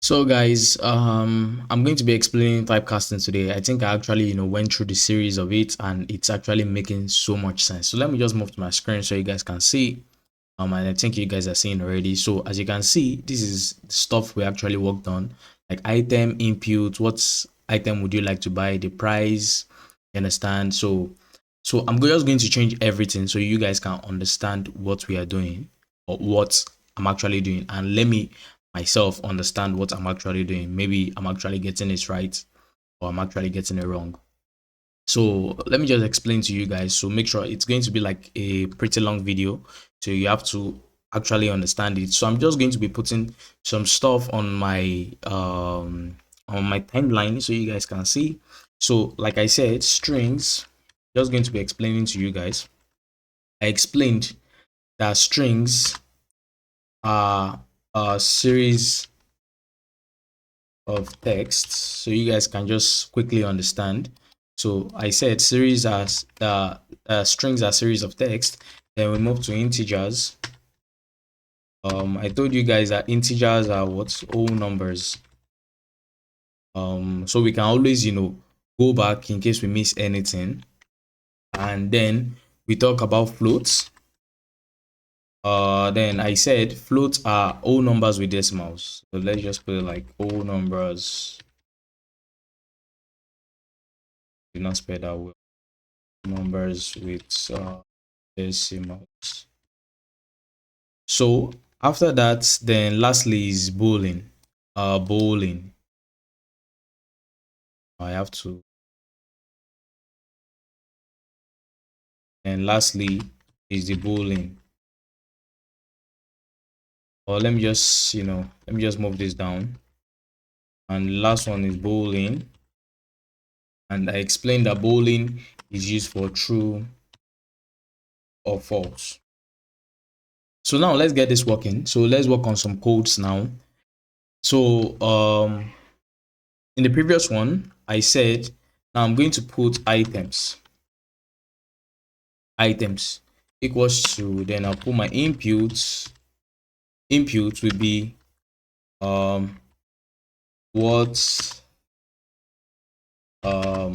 So guys, I'm going to be explaining typecasting today. I think I actually, went through the series of it and it's actually making so much sense. So let me just move to my screen so you guys can see. And I think you guys are seeing already. So as you can see, this is the stuff we actually worked on, like item input. What item would you like to buy? The price. You understand? So I'm just going to change everything so you guys can understand what we are doing or what I'm actually doing, and let me myself understand what I'm actually doing. Maybe I'm actually getting it right or I'm actually getting it wrong. So let me just explain to you guys. So make sure it's going to be like a pretty long video. So you have to actually understand it. So I'm just going to be putting some stuff on my timeline so you guys can see. So like I said, strings, just going to be explaining to you guys. I explained that strings are a series of text so you guys can just quickly understand. So I said series as strings are series of text. Then we move to integers. I told you guys that integers are what whole numbers. So we can always go back in case we miss anything. And then we talk about floats. Then I said floats are whole numbers with decimals. So let's just put it like whole numbers. Did not spell that well. Numbers with decimals. So after that, then lastly is bowling. Bowling. I have to. And lastly is the bowling. Or let me just move this down. And last one is bowling. And I explained that bowling is used for true or false. So now let's get this working. So let's work on some codes now. So in the previous one, I said now I'm going to put items equals to, then I'll put my inputs. Input will be what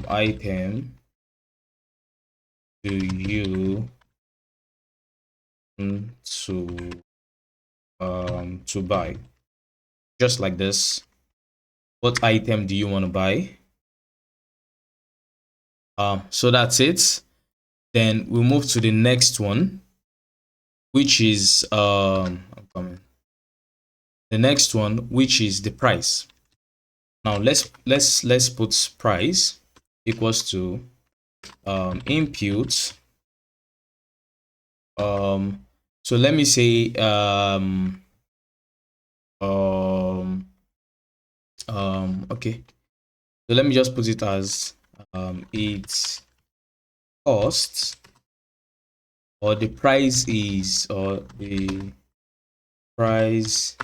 item do you want to buy, just like this. What item do you want to buy? So that's it. Then we move to the next one, which is I'm coming. The next one, which is the price. Now let's put price equals to input. So let me say okay. So let me just put it as it costs, or the price is, or the price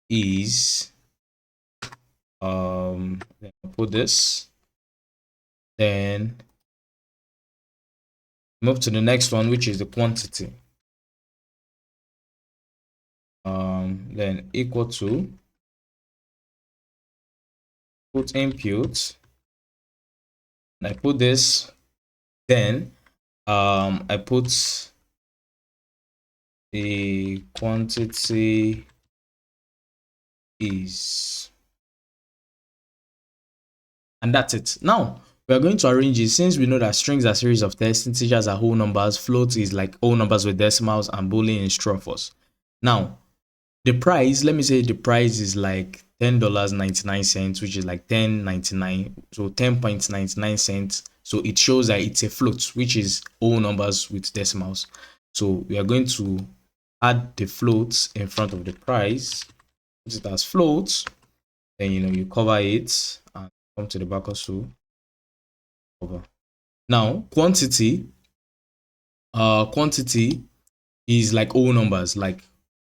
is then I'll put this, then move to the next one, which is the quantity. Then equal to, put input, and I put this, then I put the quantity is, and that's it. Now we are going to arrange it. Since we know that strings are series of text, integers are whole numbers, float is like whole numbers with decimals, and boolean is true or false. Now the price, let me say the price is like $10.99, which is like 10.99, so 10.99 cents. So it shows that it's a float, which is whole numbers with decimals. So we are going to add the floats in front of the price, put it as floats, then you cover it and come to the back also cover. Now quantity is like whole numbers, like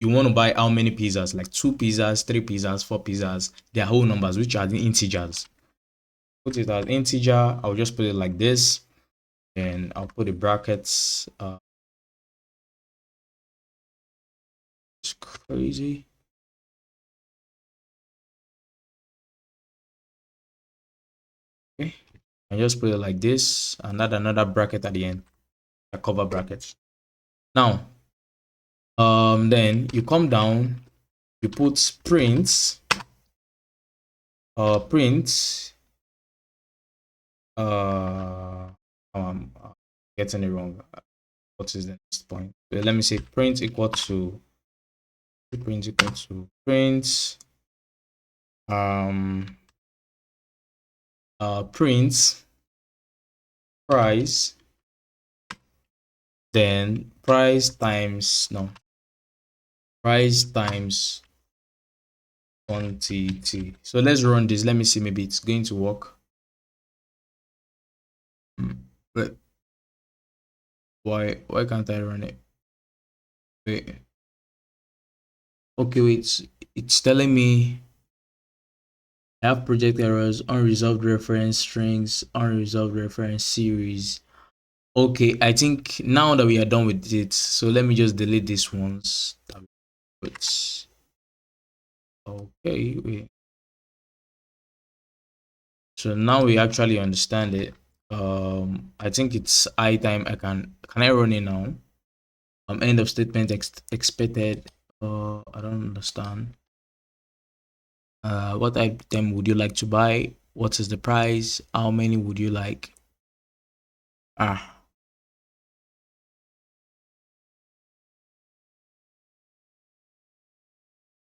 you want to buy how many pizzas, like 2 pizzas, 3 pizzas, 4 pizzas. They are whole numbers, which are the integers. Put it as integer. I'll just put it like this, and I'll put the brackets. It's crazy. And just put it like this and add another bracket at the end, a cover bracket. Now, then you come down, you put print, print, getting it wrong. What is the next point? So let me say print equal to print um print price, then price times no price times quantity. So let's run this. Let me see, maybe it's going to work. But why can't I run it? Wait. Okay, wait. It's telling me I have project errors, unresolved reference strings, unresolved reference series. Okay, I think now that we are done with it, so let me just delete these ones. Okay, wait. So now we actually understand it. I think it's high time. Can I run it now? End of statement expected. I don't understand. What item would you like to buy? What is the price? How many would you like? Ah,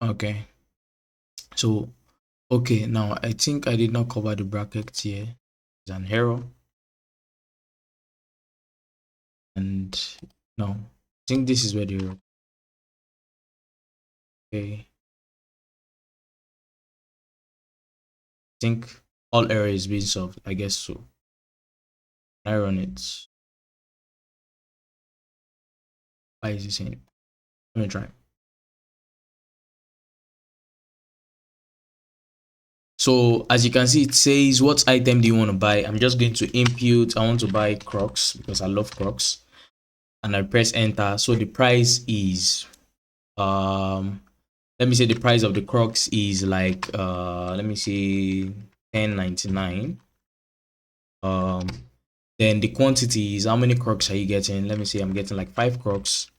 okay. So, okay, now I think I did not cover the brackets here. It's an error. And no, I think this is where the error. Okay. I think all error is being solved. I guess so. I run it. Why is it saying? Let me try. So as you can see, it says what item do you want to buy. I'm just going to input. I want to buy Crocs because I love Crocs, and I press enter. So the price is let me say the price of the Crocs is like let me see 10.99. Then the quantity is how many Crocs are you getting? Let me say I'm getting like 5 Crocs.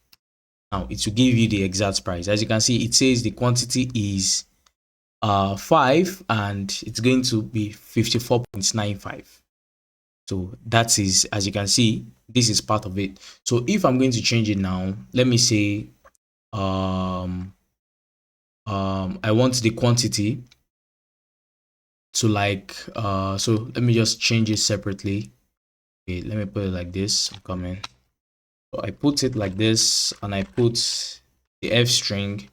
Now it will give you the exact price. As you can see, it says the quantity is 5 and it's going to be 54.95. So that is, as you can see, this is part of it. So if I'm going to change it now, let me say I want the quantity to like so let me just change it separately. Okay, let me put it like this. I'm coming. So I put it like this and I put the f string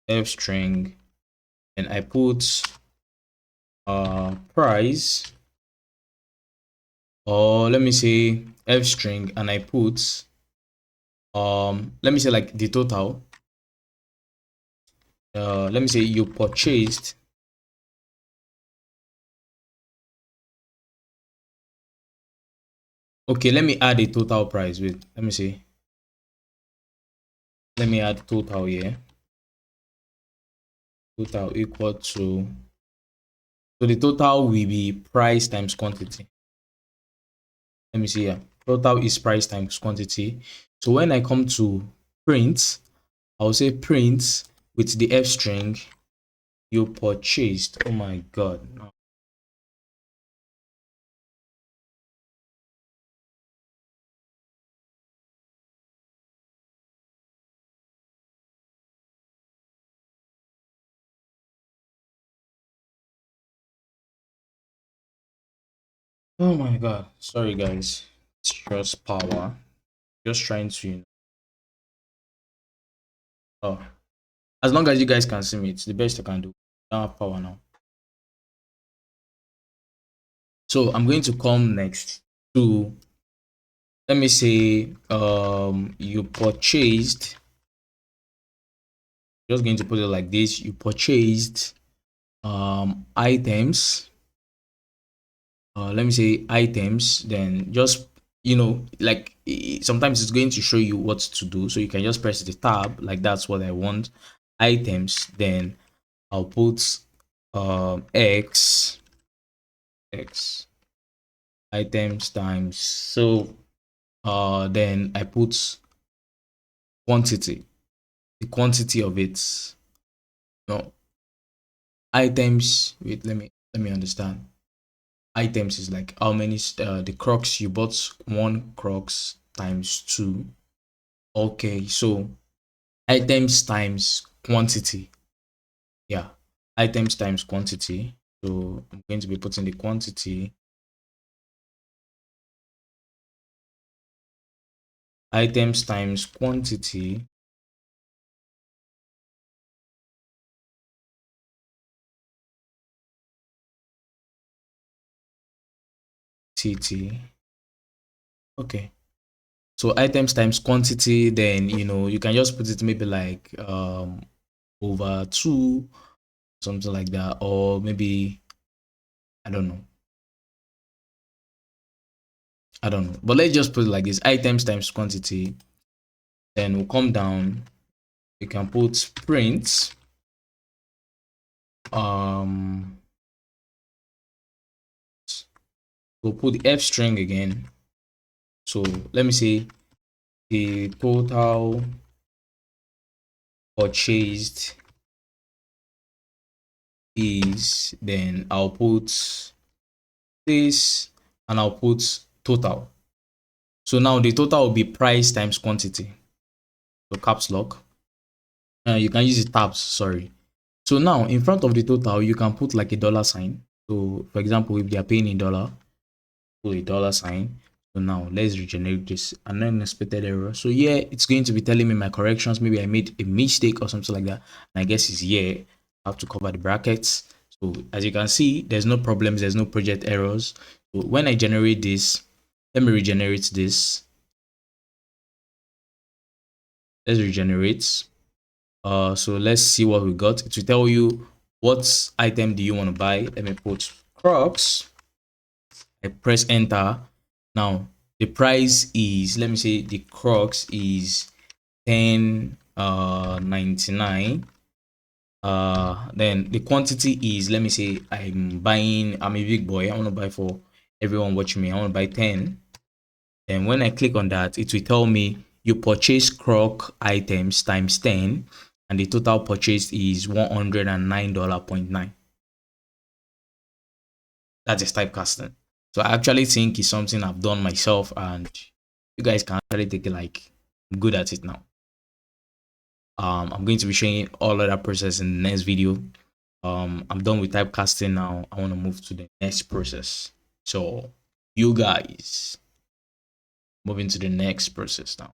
f string and I put price, or let me say f string, and I put let me say like the total. Let me say you purchased. Okay, let me add a total price. Wait, let me see. Let me add total here. Total equal to, so the total will be price times quantity. Let me see here. Total is price times quantity. So when I come to print, I'll say print with the f string you purchased. Oh my god. No. Oh my god. Sorry guys. It's just power. Just trying to, oh, as long as you guys can see me, it's the best I can do. I don't have power now. So I'm going to come next to, let me say you purchased, just going to put it like this. You purchased items, let me say items, then just, like sometimes it's going to show you what to do, so you can just press the tab like that's what I want. Items, then I'll put x X items times. So then I put quantity, the quantity of it. No, items. Wait, let me understand. Items is like how many the crocs you bought, one crocs times two. Okay, so items times quantity. Yeah, items times quantity. So I'm going to be putting the quantity. Items times quantity. TT. Okay. So items times quantity, then you can just put it maybe like over two, something like that, or maybe I don't know. I don't know. But let's just put it like this: items times quantity. Then we'll come down. You can put print. Um, we'll put the F string again. So let me say the total purchased is, then I'll put this and I'll put total. So now the total will be price times quantity. So caps lock. You can use it tabs, sorry. So now in front of the total, you can put like a dollar sign. So for example, if they are paying in dollar, put a dollar sign. So now let's regenerate this, an unexpected error. So yeah, it's going to be telling me my corrections. Maybe I made a mistake or something like that. And I guess it's yeah. I have to cover the brackets. So as you can see, there's no problems, there's no project errors. So when I generate this, let me regenerate this. Let's regenerate. So let's see what we got. It will tell you what item do you want to buy. Let me put Crocs. I press enter. Now the price is, let me say the Crocs is 10.99. Then the quantity is, let me say I'm a big boy, I want to buy for everyone watching me, I want to buy 10. And when I click on that, it will tell me you purchase croc items times 10 and the total purchase is $109.9. That is typecasting. So I actually think it's something I've done myself and you guys can actually take it like I'm good at it now. I'm going to be showing all of that process in the next video. I'm done with typecasting now. I want to move to the next process. So you guys moving to the next process now.